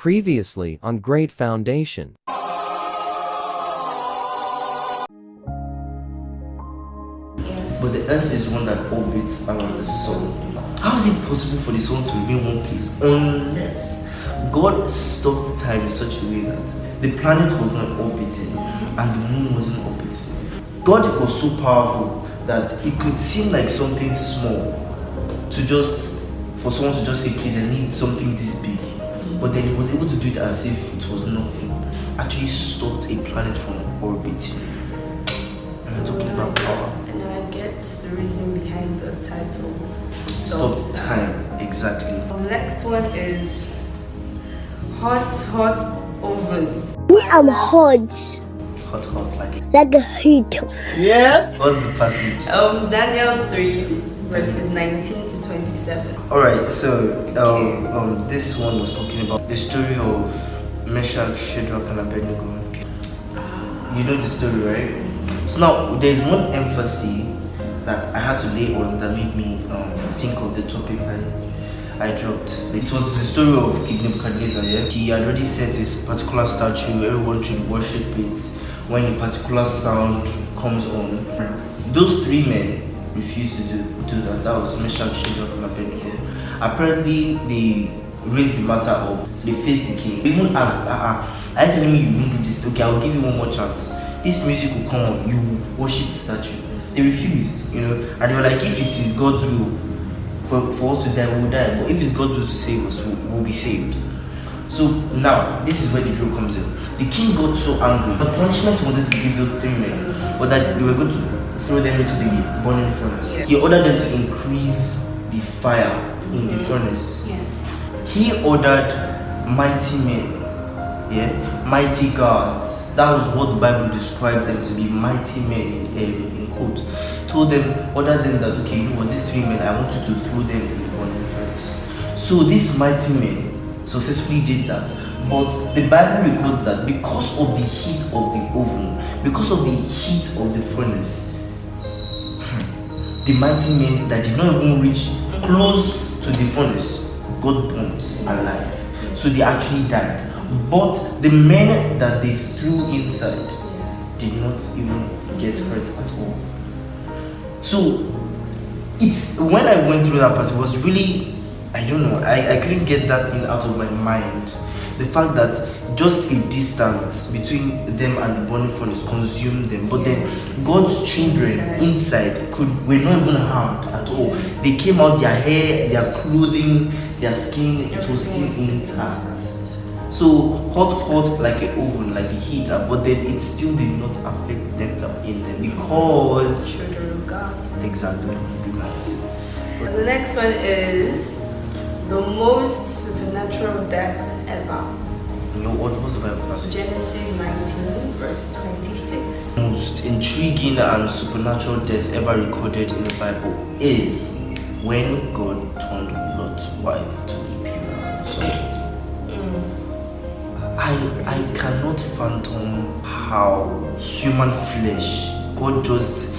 Previously on Great Foundation. But the earth is one that orbits around the sun. How is it possible for the sun to remain one place unless God stopped time in such a way that the planet was not orbiting and the moon wasn't orbiting? God was so powerful that it could seem like something small for someone to just say, please, I need something this big. But then he was able to do it as if it was nothing. Actually stopped a planet from orbiting. And we're talking about power. And I get the reason behind the title. Stop time. Exactly. The next one is hot oven. Me, I'm hot. Hot, like a heat. Yes. What's the passage? Daniel 3 verses 19 to 27. Alright, so this one was talking about the story of Meshach, Shadrach, and Abednego. You know the story, right? So now there's one emphasis that I had to lay on that made me think of the topic I dropped. It was the story of King Nebuchadnezzar. Yeah? He had already set this particular statue. Everyone should worship it when a particular sound comes on. Those three men refused to do that. That was Meshach, Shadrach, and Abednego. Apparently, they raised the matter up. They faced the king. They even asked, are you telling me you won't do this? Okay, I'll give you one more chance. This music will come on. You will worship the statue. They refused, and they were like, if it is God's will for us to die, we will die. But if it's God's will to save us, we'll be saved. So now, this is where the drill comes in. The king got so angry. The punishment he wanted to give those three men was that they were going to throw them into the burning furnace. Yeah. He ordered them to increase the fire in the furnace. Yes. He ordered mighty men, mighty gods. That was what the Bible described them to be, mighty men in quote. Ordered them that, okay, you know what, these three men, I want you to throw them in the burning furnace. So these mighty men successfully did that. But the Bible records that because of the heat of the oven, because of the heat of the furnace, the mighty men that did not even reach close to the furnace got burnt alive. So they actually died. But the men that they threw inside did not even get hurt at all. So it's when I went through that passage, it was really, I don't know, I couldn't get that thing out of my mind. The fact that just a distance between them and the burning furnace consumed them, but then God's children inside were not even harmed at all. They came out, their hair, their clothing, their skin, it was still intact. So hot like an oven, like a heater, but then it still did not affect them that were in them because children of God. Exactly. Good night. The next one is the most supernatural death ever. What's the Bible passage? Genesis 19 verse 26. Most intriguing and supernatural death ever recorded in the Bible is when God turned Lot's wife to a pillar of salt. I cannot fathom how human flesh, God just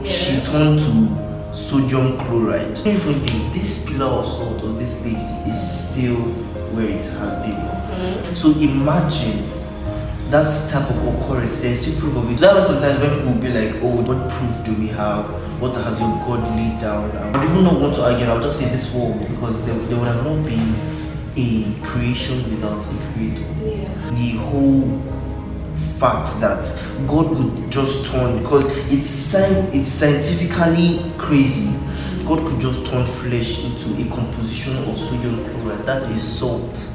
she turned to sodium chloride. Different thing. This pillar of salt of this lady is still where it has been. So imagine that type of occurrence. There's still proof of it. That's why sometimes when people will be like, oh, what proof do we have? What has your God laid down? I would even not want to argue. I'll just say this world because there would have not been a creation without a creator. The whole fact that God would just turn, because it's scientifically crazy, God could just turn flesh into a composition of sodium chloride. That is salt.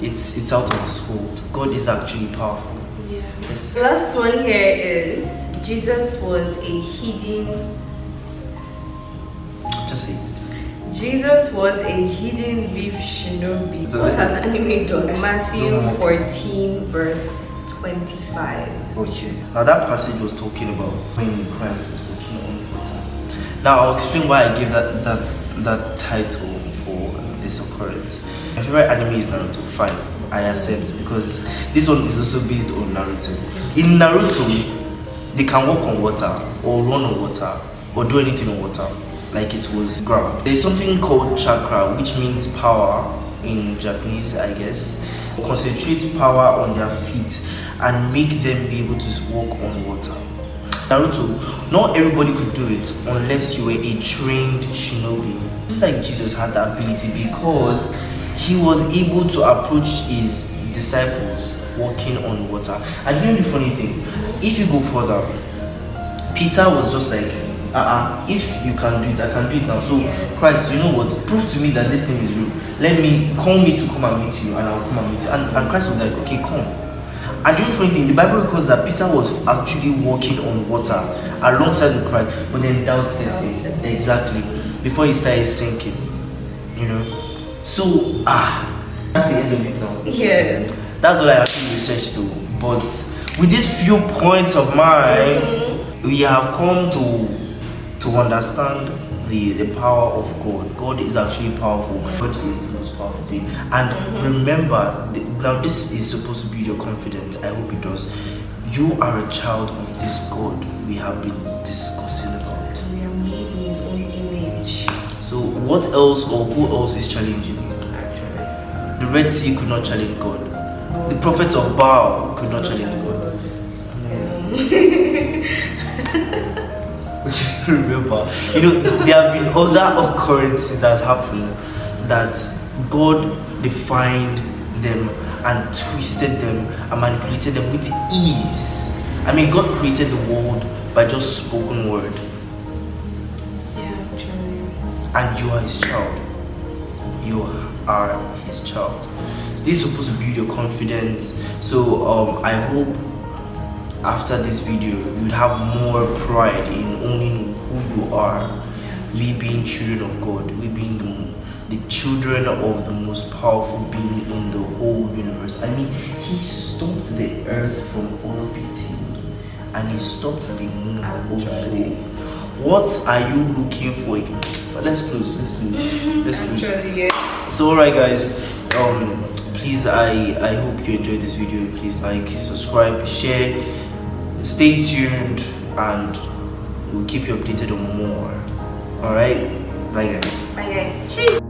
It's out of this world. God is actually powerful. Yes. The last one here is Jesus was a hidden. Just say it. Jesus was a hidden leaf shinobi. What has anime done? Matthew 14 verse 25. Okay. Now that passage was talking about when Christ was walking on water. Now I'll explain why I gave that title for this occurrence. My favorite anime is Naruto. Fine, I accept, because this one is also based on Naruto. In Naruto, they can walk on water or run on water or do anything on water like it was ground. There's something called chakra, which means power in Japanese, I guess. Concentrate power on their feet and make them be able to walk on water. Naruto, not everybody could do it unless you were a trained shinobi. It's like Jesus had that ability because he was able to approach his disciples walking on water. And you know the funny thing, if you go further, Peter was just like, if you can do it, I can do it now. So Christ, you know what? Prove to me that this thing is real. Call me to come and meet you, and I'll come and meet you. And Christ was like, okay, come. And the funny thing, the Bible records that Peter was actually walking on water alongside with Christ, but then doubt set in. Exactly. Before he started sinking. You know? So, that's the end of it now. Yeah. That's what I actually researched too. But with these few points of mine, we have come to understand the power of God. God is actually powerful. God is the most powerful thing. And remember, now this is supposed to build your confidence. I hope it does. You are a child of this God we have been discussing about. We are made in His own image. So what else or who else is challenging you? Actually, The Red Sea could not challenge God. The prophets of Baal could not challenge God. Remember, you know, there have been other occurrences that's happened that God defined them and twisted them and manipulated them with ease. I mean, God created the world by just spoken word. yeah, actually. And you are his child. You are his child. So this is supposed to build your confidence. So I hope after this video you'd have more pride in owning who you are. We being children of God, we being the children of the most powerful being in the whole universe. I mean, he stopped the earth from orbiting and he stopped the moon also. What are you looking for? Let's close. Actually, yeah. So alright guys, please I hope you enjoyed this video. Please like, subscribe, share, stay tuned, and we'll keep you updated on more. Alright, bye guys. Bye guys. Cheers.